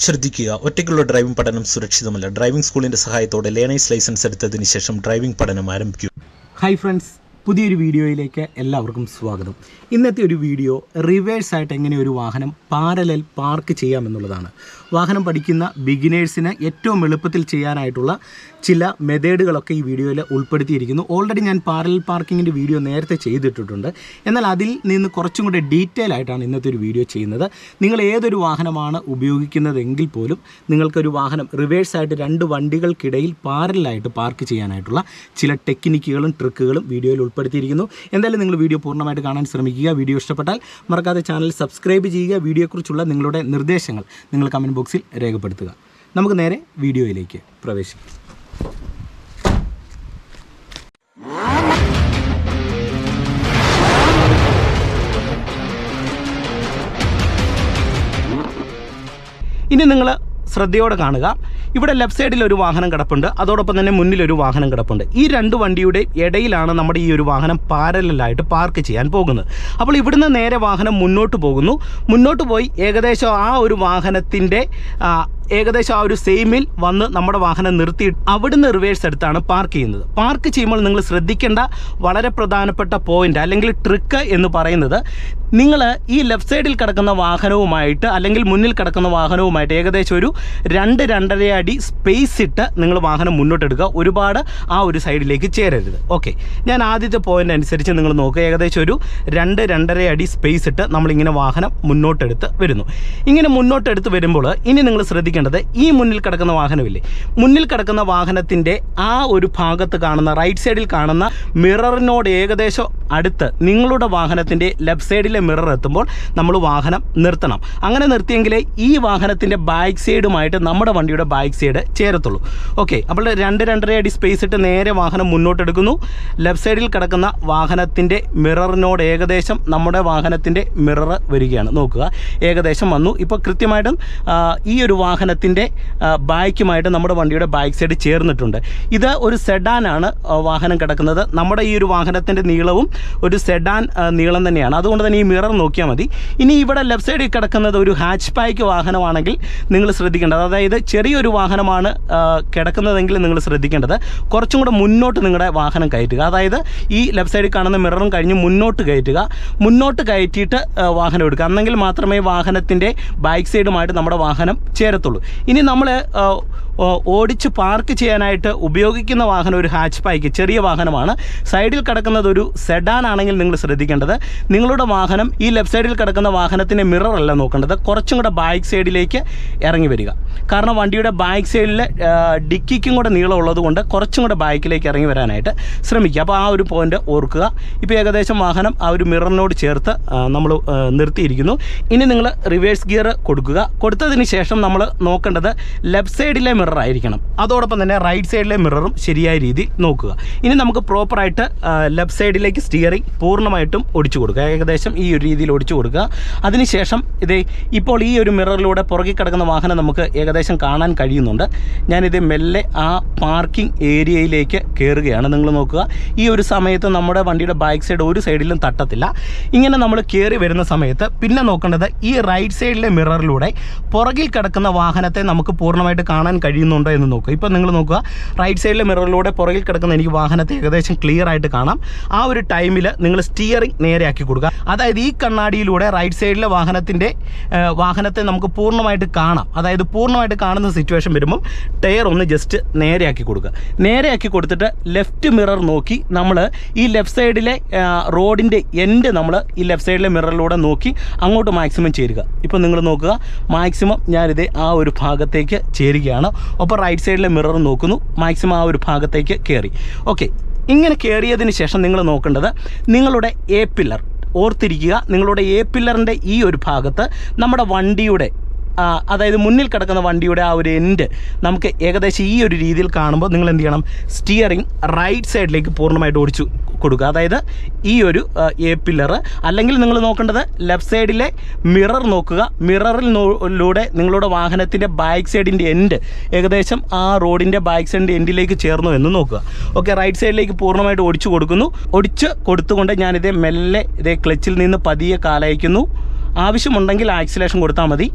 ശ്രദ്ധിക്കുക, ഒറ്റയ്ക്കുള്ള ഡ്രൈവിംഗ് പഠനം സുരക്ഷിതമല്ല. ഡ്രൈവിംഗ് സ്കൂളിൻ്റെ സഹായത്തോടെ ലേണേഴ്സ് ലൈസൻസ് എടുത്തതിന് ശേഷം ഡ്രൈവിംഗ് പഠനം ആരംഭിക്കൂ. ഹായ് ഫ്രണ്ട്സ്, പുതിയൊരു വീഡിയോയിലേക്ക് എല്ലാവർക്കും സ്വാഗതം. ഇന്നത്തെ ഒരു വീഡിയോ റിവേഴ്സായിട്ട് എങ്ങനെ ഒരു വാഹനം പാരലൽ പാർക്ക് ചെയ്യാമെന്നുള്ളതാണ്. വാഹനം പഠിക്കുന്ന ബിഗിനേഴ്സിന് ഏറ്റവും എളുപ്പത്തിൽ ചെയ്യാനായിട്ടുള്ള ചില മെത്തേഡുകളൊക്കെ ഈ വീഡിയോയിൽ ഉൾപ്പെടുത്തിയിരിക്കുന്നു. ഓൾറെഡി ഞാൻ പാരലൽ പാർക്കിങ്ങിൻ്റെ വീഡിയോ നേരത്തെ ചെയ്തിട്ടുണ്ട്. എന്നാൽ അതിൽ നിന്ന് കുറച്ചും കൂടെ ഡീറ്റെയിൽ ആയിട്ടാണ് ഇന്നത്തെ ഒരു വീഡിയോ ചെയ്യുന്നത്. നിങ്ങൾ ഏതൊരു വാഹനമാണ് ഉപയോഗിക്കുന്നതെങ്കിൽ പോലും നിങ്ങൾക്കൊരു വാഹനം റിവേഴ്സായിട്ട് രണ്ട് വണ്ടികൾക്കിടയിൽ പാരലായിട്ട് പാർക്ക് ചെയ്യാനായിട്ടുള്ള ചില ടെക്നിക്കുകളും ട്രിക്കുകളും വീഡിയോയിൽ ഉൾപ്പെടുത്തിയിരിക്കുന്നു. എന്തായാലും നിങ്ങൾ വീഡിയോ പൂർണ്ണമായിട്ട് കാണാൻ ശ്രമിക്കുക. വീഡിയോ ഇഷ്ടപ്പെട്ടാൽ മറക്കാതെ ചാനൽ സബ്സ്ക്രൈബ് ചെയ്യുക. വീഡിയോയെക്കുറിച്ചുള്ള നിങ്ങളുടെ നിർദ്ദേശങ്ങൾ നിങ്ങൾ കമൻറ്റ് ബോക്സിൽ രേഖപ്പെടുത്തുക. നമുക്ക് നേരെ വീഡിയോയിലേക്ക് പ്രവേശിക്കാം. ഇനി നിങ്ങൾ ശ്രദ്ധയോടെ കാണുക. ഇവിടെ ലെഫ്റ്റ് സൈഡിൽ ഒരു വാഹനം കിടപ്പുണ്ട്, അതോടൊപ്പം തന്നെ മുന്നിലൊരു വാഹനം കിടപ്പുണ്ട്. ഈ രണ്ട് വണ്ടിയുടെ ഇടയിലാണ് നമ്മുടെ ഈ ഒരു വാഹനം പാരലായിട്ട് പാർക്ക് ചെയ്യാൻ പോകുന്നത്. അപ്പോൾ ഇവിടുന്ന് നേരെ വാഹനം മുന്നോട്ട് പോകുന്നു. മുന്നോട്ട് പോയി ഏകദേശം ആ ഒരു വാഹനത്തിൻ്റെ ഏകദേശം ആ ഒരു സെയിമിൽ വന്ന് നമ്മുടെ വാഹനം നിർത്തി അവിടുന്ന് റിവേഴ്സ് എടുത്താണ് പാർക്ക് ചെയ്യുന്നത്. പാർക്ക് ചെയ്യുമ്പോൾ നിങ്ങൾ ശ്രദ്ധിക്കേണ്ട വളരെ പ്രധാനപ്പെട്ട പോയിന്റ് അല്ലെങ്കിൽ ട്രിക്ക് എന്ന് പറയുന്നത്, നിങ്ങൾ ഈ ലെഫ്റ്റ് സൈഡിൽ കിടക്കുന്ന വാഹനവുമായിട്ട് അല്ലെങ്കിൽ മുന്നിൽ കിടക്കുന്ന വാഹനവുമായിട്ട് ഏകദേശം ഒരു 2-2.5 അടി സ്പേസ് ഇട്ട് നിങ്ങൾ വാഹനം മുന്നോട്ടെടുക്കുക. ഒരുപാട് ആ ഒരു സൈഡിലേക്ക് ചേരരുത്. ഓക്കെ, ഞാൻ ആദ്യത്തെ പോയിന്റ് അനുസരിച്ച് നിങ്ങൾ നോക്കുക. ഏകദേശം ഒരു 2-2.5 അടി സ്പേസ് ഇട്ട് നമ്മളിങ്ങനെ വാഹനം മുന്നോട്ടെടുത്ത് വരുന്നു. ഇങ്ങനെ മുന്നോട്ടെടുത്ത് വരുമ്പോൾ ഇനി നിങ്ങൾ ശ്രദ്ധിക്കേണ്ടത്, ഈ മുന്നിൽ കിടക്കുന്ന വാഹനമില്ലേ, മുന്നിൽ കിടക്കുന്ന വാഹനത്തിൻ്റെ ആ ഒരു ഭാഗത്ത് കാണുന്ന റൈറ്റ് സൈഡിൽ കാണുന്ന മിററിനോട് ഏകദേശം അടുത്ത് നിങ്ങളുടെ വാഹനത്തിൻ്റെ ലെഫ്റ്റ് സൈഡിലെ മിറർ എത്തുമ്പോൾ നമ്മൾ വാഹനം നിർത്തണം. അങ്ങനെ നിർത്തിയെങ്കിലേ ഈ വാഹനത്തിൻ്റെ ബാക്ക് സൈഡുമായിട്ട് നമ്മുടെ വണ്ടിയുടെ ബാക്ക് സൈഡ് ചേരത്തുള്ളൂ. ഓക്കെ, അപ്പോൾ 2-2.5 അടി സ്പേസ് ഇട്ട് നേരെ വാഹനം മുന്നോട്ടെടുക്കുന്നു. ലെഫ്റ്റ് സൈഡിൽ കിടക്കുന്ന വാഹനത്തിൻ്റെ മിററിനോട് ഏകദേശം നമ്മുടെ വാഹനത്തിൻ്റെ മിറർ വരികയാണ്. നോക്കുക, ഏകദേശം വന്നു. ഇപ്പോൾ കൃത്യമായിട്ടും ഈ ഒരു വാഹനത്തിൻ്റെ ബാക്കുമായിട്ട് നമ്മുടെ വണ്ടിയുടെ ബാക്ക് സൈഡ് ചേർന്നിട്ടുണ്ട്. ഇത് ഒരു സെഡാനാണ് വാഹനം കിടക്കുന്നത്. നമ്മുടെ ഈ ഒരു വാഹനത്തിൻ്റെ നീളവും ഒരു സെഡാൻ നീളം തന്നെയാണ്. അതുകൊണ്ട് തന്നെ ഈ മിറർ നോക്കിയാൽ മതി. ഇനി ഇവിടെ ലെഫ്റ്റ് സൈഡിൽ കിടക്കുന്നത് ഒരു ഹാച്ച് ബാക്ക് വാഹനമാണെങ്കിൽ നിങ്ങൾ ശ്രദ്ധിക്കേണ്ടത്, അതായത് ചെറിയൊരു വാഹനമാണ് കിടക്കുന്നതെങ്കിൽ നിങ്ങൾ ശ്രദ്ധിക്കേണ്ടത് കുറച്ചും കൂടെ മുന്നോട്ട് നിങ്ങളുടെ വാഹനം കയറ്റുക. അതായത് ഈ ലെഫ്റ്റ് സൈഡിൽ കാണുന്ന മിററും കഴിഞ്ഞ് മുന്നോട്ട് കയറ്റുക. മുന്നോട്ട് കയറ്റിയിട്ട് വാഹനം എടുക്കുക. എന്നെങ്കിൽ മാത്രമേ വാഹനത്തിൻ്റെ ബാക്ക് സൈഡുമായിട്ട് നമ്മുടെ വാഹനം ചേരത്തുള്ളൂ. ഇനി നമ്മൾ ഓടിച്ച് പാർക്ക് ചെയ്യാനായിട്ട് ഉപയോഗിക്കുന്ന വാഹനം ഒരു ഹാച്ച് ബാക്ക് ചെറിയ വാഹനമാണ്. സൈഡിൽ കിടക്കുന്നത് ഒരു സെഡാൻ ആണെങ്കിൽ നിങ്ങൾ ശ്രദ്ധിക്കേണ്ടത്, നിങ്ങളുടെ വാഹനം ഈ ലെഫ്റ്റ് സൈഡിൽ കിടക്കുന്ന വാഹനത്തിൻ്റെ മിററല്ല നോക്കേണ്ടത്, കുറച്ചും കൂടെ ബാക്ക് സൈഡിലേക്ക് ഇറങ്ങി വരിക. കാരണം വണ്ടിയുടെ ബാക്ക് സൈഡിൽ ഡിക്കിക്കും കൂടെ നീളമുള്ളത് കൊണ്ട് കുറച്ചും കൂടെ ബാക്കിലേക്ക് ഇറങ്ങി വരാനായിട്ട് ശ്രമിക്കുക. അപ്പോൾ ആ ഒരു പോയിന്റ് ഓർക്കുക. ഇപ്പോൾ ഏകദേശം വാഹനം ആ ഒരു മിററിനോട് ചേർത്ത് നമ്മൾ നിർത്തിയിരിക്കുന്നു. ഇനി നിങ്ങൾ റിവേഴ്സ് ഗിയർ കൊടുക്കുക. കൊടുത്തതിന് ശേഷം നമ്മൾ നോക്കേണ്ടത് ലെഫ്റ്റ് സൈഡിലെ മിറർ ആയിരിക്കണം. അതോടൊപ്പം തന്നെ റൈറ്റ് സൈഡിലെ മിററും ശരിയായ രീതിയിൽ നോക്കുക. ഇനി നമുക്ക് പ്രോപ്പറായിട്ട് ലെഫ്റ്റ് സൈഡിലേക്ക് സ്റ്റിയറിംഗ് പൂർണ്ണമായിട്ടും ഒടിച്ചു കൊടുക്കുക. ഏകദേശം ഈ ഒരു രീതിയിൽ ഒടിച്ചു കൊടുക്കുക. അതിനുശേഷം ഇപ്പോൾ ഈ ഒരു മിററിലൂടെ പുറകിൽ കിടക്കുന്ന വാഹനം നമുക്ക് ഏകദേശം കാണാൻ കഴിയുന്നുണ്ട്. ഞാനിത് മെല്ലെ ആ പാർക്കിംഗ് ഏരിയയിലേക്ക് കയറുകയാണ്. നിങ്ങൾ നോക്കുക, ഈ ഒരു സമയത്ത് നമ്മുടെ വണ്ടിയുടെ ബാക്ക് സൈഡ് ഒരു സൈഡിലും തട്ടത്തില്ല. ഇങ്ങനെ നമ്മൾ കയറി വരുന്ന സമയത്ത് പിന്നെ നോക്കേണ്ടത് ഈ റൈറ്റ് സൈഡിലെ മിററിലൂടെ പുറകിൽ കിടക്കുന്ന വാഹനത്തെ നമുക്ക് പൂർണ്ണമായിട്ട് കാണാൻ കഴിയുന്നുണ്ടോ എന്ന് നോക്കുക. ഇപ്പോൾ നിങ്ങൾ നോക്കുക, റൈറ്റ് സൈഡിലെ മിററിലൂടെ പുറകിൽ കിടക്കുന്ന എനിക്ക് വാഹനത്തെ ഏകദേശം ക്ലിയർ ആയിട്ട് കാണാം. ആ ഒരു ടൈമിൽ നിങ്ങൾ സ്റ്റിയറിംഗ് നേരെയാക്കി കൊടുക്കുക. അതായത് ഈ കണ്ണാടിയിലൂടെ റൈറ്റ് സൈഡിലെ വാഹനത്തെ നമുക്ക് പൂർണ്ണമായിട്ട് കാണാം. അതായത് പൂർണ്ണമായിട്ട് കാണുന്ന സിറ്റുവേഷൻ വരുമ്പം ടയർ ഒന്ന് ജസ്റ്റ് നേരെയാക്കി കൊടുക്കുക. നേരെയാക്കി കൊടുത്തിട്ട് ലെഫ്റ്റ് മിറർ നോക്കി നമ്മൾ ഈ ലെഫ്റ്റ് സൈഡിലെ റോഡിൻ്റെ എൻഡ് നമ്മൾ ഈ ലെഫ്റ്റ് സൈഡിലെ മിററിലൂടെ നോക്കി അങ്ങോട്ട് മാക്സിമം ചേരുക. ഇപ്പോൾ നിങ്ങൾ നോക്കുക, മാക്സിമം ഞാനിത് ആ ഒരു ഭാഗത്തേക്ക് ചേരുകയാണ്. ഒപ്പം റൈറ്റ് സൈഡിലെ മിറർ നോക്കുന്നു, മാക്സിമം ആ ഒരു ഭാഗത്തേക്ക് കയറി. ഓക്കെ, ഇങ്ങനെ കയറിയതിന് ശേഷം നിങ്ങൾ നോക്കേണ്ടത് നിങ്ങളുടെ എ പില്ലർ ഓർത്തിരിക്കുക. നിങ്ങളുടെ എ പില്ലറിൻ്റെ ഈ ഒരു ഭാഗത്ത് നമ്മുടെ വണ്ടിയുടെ അതായത് മുന്നിൽ കിടക്കുന്ന വണ്ടിയുടെ ആ ഒരു എൻഡ് നമുക്ക് ഏകദേശം ഈ ഒരു രീതിയിൽ കാണുമ്പോൾ നിങ്ങൾ എന്ത് ചെയ്യണം, സ്റ്റിയറിംഗ് റൈറ്റ് സൈഡിലേക്ക് പൂർണ്ണമായിട്ട് ഓടിച്ചു കൊടുക്കുക. അതായത് ഈ ഒരു എ പില്ലർ, അല്ലെങ്കിൽ നിങ്ങൾ നോക്കേണ്ടത് ലെഫ്റ്റ് സൈഡിലെ മിറർ നോക്കുക. മിററിലൂടെ നിങ്ങളുടെ വാഹനത്തിൻ്റെ ബാക്ക് സൈഡിൻ്റെ എൻഡ് ഏകദേശം ആ റോഡിൻ്റെ ബാക്ക് സൈഡിൻ്റെ എൻഡിലേക്ക് ചേർന്നു എന്ന് നോക്കുക. ഓക്കെ, റൈറ്റ് സൈഡിലേക്ക് പൂർണ്ണമായിട്ട് ഒടിച്ചു കൊടുക്കുന്നു. ഒടിച്ച് കൊടുത്തുകൊണ്ട് ഞാനിതേ മെല്ലെ ക്ലച്ചിൽ നിന്ന് പതിയെ കാലയക്കുന്നു. ആവശ്യമുണ്ടെങ്കിൽ ആക്സിലേഷൻ കൊടുത്താൽ മതി.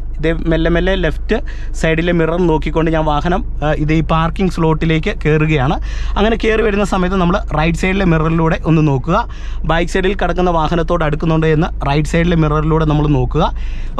മെല്ലെ മെല്ലെ ലെഫ്റ്റ് സൈഡിലെ മിറർ നോക്കിക്കൊണ്ട് ഞാൻ വാഹനം ഇത് ഈ പാർക്കിംഗ് സ്ലോട്ടിലേക്ക് കയറുകയാണ്. അങ്ങനെ കയറി വരുന്ന സമയത്ത് നമ്മൾ റൈറ്റ് സൈഡിലെ മിററിലൂടെ ഒന്ന് നോക്കുക. ബാക്ക് സൈഡിൽ കിടക്കുന്ന വാഹനത്തോട് അടുക്കുന്നുണ്ടോ എന്ന് റൈറ്റ് സൈഡിലെ മിററിലൂടെ നമ്മൾ നോക്കുക.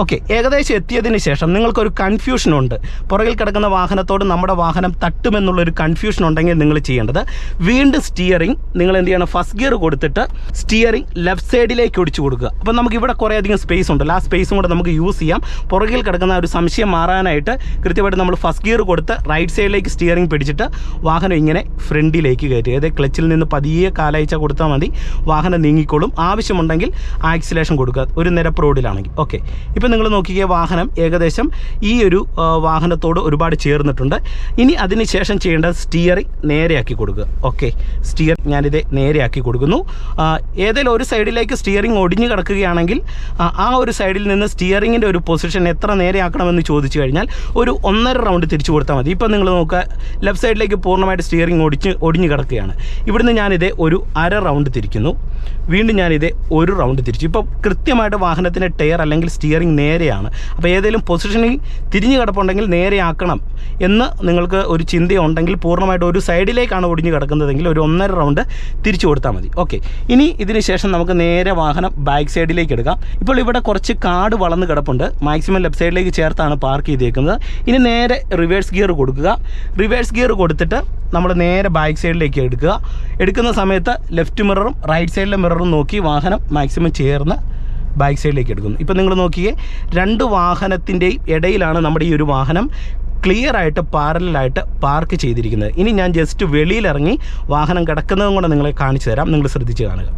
ഓക്കെ, ഏകദേശം എത്തിയതിന് ശേഷം നിങ്ങൾക്കൊരു കൺഫ്യൂഷനുണ്ട്. പുറകിൽ കിടക്കുന്ന വാഹനത്തോട് നമ്മുടെ വാഹനം തട്ടുമെന്നുള്ളൊരു കൺഫ്യൂഷൻ ഉണ്ടെങ്കിൽ നിങ്ങൾ ചെയ്യേണ്ടത് വീണ്ടും സ്റ്റിയറിംഗ് നിങ്ങൾ എന്ത് ചെയ്യണം, ഫസ്റ്റ് ഗിയർ കൊടുത്തിട്ട് സ്റ്റിയറിംഗ് ലെഫ്റ്റ് സൈഡിലേക്ക് ഒടിച്ചു കൊടുക്കുക. അപ്പോൾ നമുക്ക് ഇവിടെ കുറേ അധികം സ്പേസ് ഉണ്ടല്ലോ, ആ സ്പേസും കൂടെ നമുക്ക് യൂസ് ചെയ്യാം. പുറകിൽ കിടക്കുന്ന ഒരു സംശയം മാറാനായിട്ട് കൃത്യമായിട്ട് നമ്മൾ ഫസ്റ്റ് ഗിയർ കൊടുത്ത് റൈറ്റ് സൈഡിലേക്ക് സ്റ്റിയറിംഗ് പിടിച്ചിട്ട് വാഹനം ഇങ്ങനെ ഫ്രണ്ടിലേക്ക് കയറ്റുക. അതായത് ക്ലച്ചിൽ നിന്ന് പതിയെ കാലയച്ച കൊടുത്താൽ മതി, വാഹനം നീങ്ങിക്കോളും. ആവശ്യമുണ്ടെങ്കിൽ ആക്സിലേഷൻ കൊടുക്കുക ഒരു നിരപ്പ് റോഡിലാണെങ്കിൽ. ഓക്കെ, ഇപ്പോൾ നിങ്ങൾ നോക്കിയ വാഹനം ഏകദേശം ഈ ഒരു വാഹനത്തോട് ഒരുപാട് ചേർന്നിട്ടുണ്ട്. ഇനി അതിന് ശേഷം ചെയ്യേണ്ടത് സ്റ്റിയറിംഗ് നേരെയാക്കി കൊടുക്കുക. ഓക്കെ, സ്റ്റിയറിംഗ് ഞാനിത് നേരെയാക്കി കൊടുക്കുന്നു. ഏതെങ്കിലും ഒരു സൈഡിലേക്ക് സ്റ്റിയറിംഗ് ഒടിഞ്ഞു കിടക്കുകയാണെങ്കിൽ ആ ഒരു സൈഡിൽ നിന്ന് സ്റ്റിയറിങ്ങിൻ്റെ ഒരു പൊസിഷൻ എത്ര നേരെയാക്കണമെന്ന് ചോദിച്ചു കഴിഞ്ഞാൽ ഒരു 1.5 റൗണ്ട് തിരിച്ചു കൊടുത്താൽ മതി. ഇപ്പം നിങ്ങൾ നോക്കുക, ലെഫ്റ്റ് സൈഡിലേക്ക് പൂർണ്ണമായിട്ട് സ്റ്റിയറിംഗ് ഒടിഞ്ഞു കിടക്കുകയാണ്. ഇവിടുന്ന് ഞാനിത് ഒരു 1/2 റൗണ്ട് തിരിക്കുന്നു. വീണ്ടും ഞാനിത് 1 റൗണ്ട് തിരിച്ചു. ഇപ്പോൾ കൃത്യമായിട്ട് വാഹനത്തിൻ്റെ ടയർ അല്ലെങ്കിൽ സ്റ്റിയറിംഗ് നേരെയാണ്. അപ്പോൾ ഏതെങ്കിലും പൊസിഷനിൽ തിരിഞ്ഞു കിടപ്പുണ്ടെങ്കിൽ നേരെയാക്കണം എന്ന് നിങ്ങൾക്ക് ഒരു ചിന്തയുണ്ടെങ്കിൽ, പൂർണ്ണമായിട്ട് ഒരു സൈഡിലേക്കാണ് ഒടിഞ്ഞു കിടക്കുന്നതെങ്കിൽ ഒരു 1.5 റൗണ്ട് തിരിച്ചു കൊടുത്താൽ മതി. ഓക്കെ, ഇനി ഇതിന് ശേഷം നമുക്ക് നേരെ വാഹനം ബാക്ക് സൈഡിലേക്ക് എടുക്കാം. ഇപ്പോൾ ഇവിടെ കുറച്ച് കാട് വളർന്ന് കിടപ്പുണ്ട്, മാക്സിമം ലെഫ്റ്റ് സൈഡിലേക്ക് ചേർത്താണ് പാർക്ക് ചെയ്തേക്കുന്നത്. ഇനി നേരെ റിവേഴ്സ് ഗിയർ കൊടുക്കുക. റിവേഴ്സ് ഗിയർ കൊടുത്തിട്ട് നമ്മൾ നേരെ ബാക്ക് സൈഡിലേക്ക് എടുക്കുന്ന സമയത്ത് ലെഫ്റ്റ് മിററും റൈറ്റ് സൈഡിലെ മിററും നോക്കി വാഹനം മാക്സിമം ചേർന്ന് ബാക്ക് സൈഡിലേക്ക് എടുക്കുന്നു. ഇപ്പോൾ നിങ്ങൾ നോക്കിയേ, 2 വാഹനത്തിൻ്റെയും ഇടയിലാണ് നമ്മുടെ ഈ ഒരു വാഹനം ക്ലിയർ ആയിട്ട് പാരലായിട്ട് പാർക്ക് ചെയ്തിരിക്കുന്നത്. ഇനി ഞാൻ ജസ്റ്റ് വെളിയിലിറങ്ങി വാഹനം കിടക്കുന്നതും കൂടെ നിങ്ങളെ കാണിച്ചു തരാം, നിങ്ങൾ ശ്രദ്ധിച്ച് കാണുക.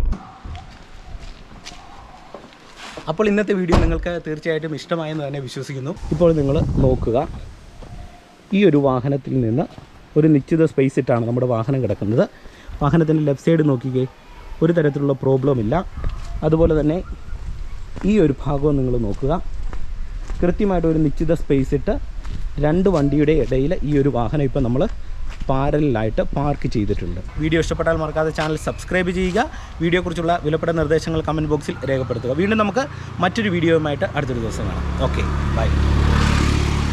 അപ്പോൾ ഇന്നത്തെ വീഡിയോ നിങ്ങൾക്ക് തീർച്ചയായിട്ടും ഇഷ്ടമായെന്ന് തന്നെ വിശ്വസിക്കുന്നു. ഇപ്പോൾ നിങ്ങൾ നോക്കുക, ഈ ഒരു വാഹനത്തിൽ നിന്ന് ഒരു നിശ്ചിത സ്പേസ് ഇട്ടാണ് നമ്മുടെ വാഹനം കിടക്കുന്നത്. വാഹനത്തിൻ്റെ ലെഫ്റ്റ് സൈഡ് നോക്കിക്കേ, ഒരു തരത്തിലുള്ള പ്രോബ്ലം ഇല്ല. അതുപോലെ തന്നെ ഈ ഒരു ഭാഗവും നിങ്ങൾ നോക്കുക, കൃത്യമായിട്ട് ഒരു നിശ്ചിത സ്പേസ് ഇട്ട് 2 വണ്ടിയുടെ ഇടയിൽ ഈ ഒരു വാഹനം ഇപ്പോൾ നമ്മൾ പാരലായിട്ട് പാർക്ക് ചെയ്തിട്ടുണ്ട്. വീഡിയോ ഇഷ്ടപ്പെട്ടാൽ മറക്കാതെ ചാനൽ സബ്സ്ക്രൈബ് ചെയ്യുക. വീഡിയോയെക്കുറിച്ചുള്ള വിലപ്പെട്ട നിർദ്ദേശങ്ങൾ കമൻറ്റ് ബോക്സിൽ രേഖപ്പെടുത്തുക. വീണ്ടും നമുക്ക് മറ്റൊരു വീഡിയോയുമായിട്ട് അടുത്തൊരു ദിവസം കാണാം. Okay, by.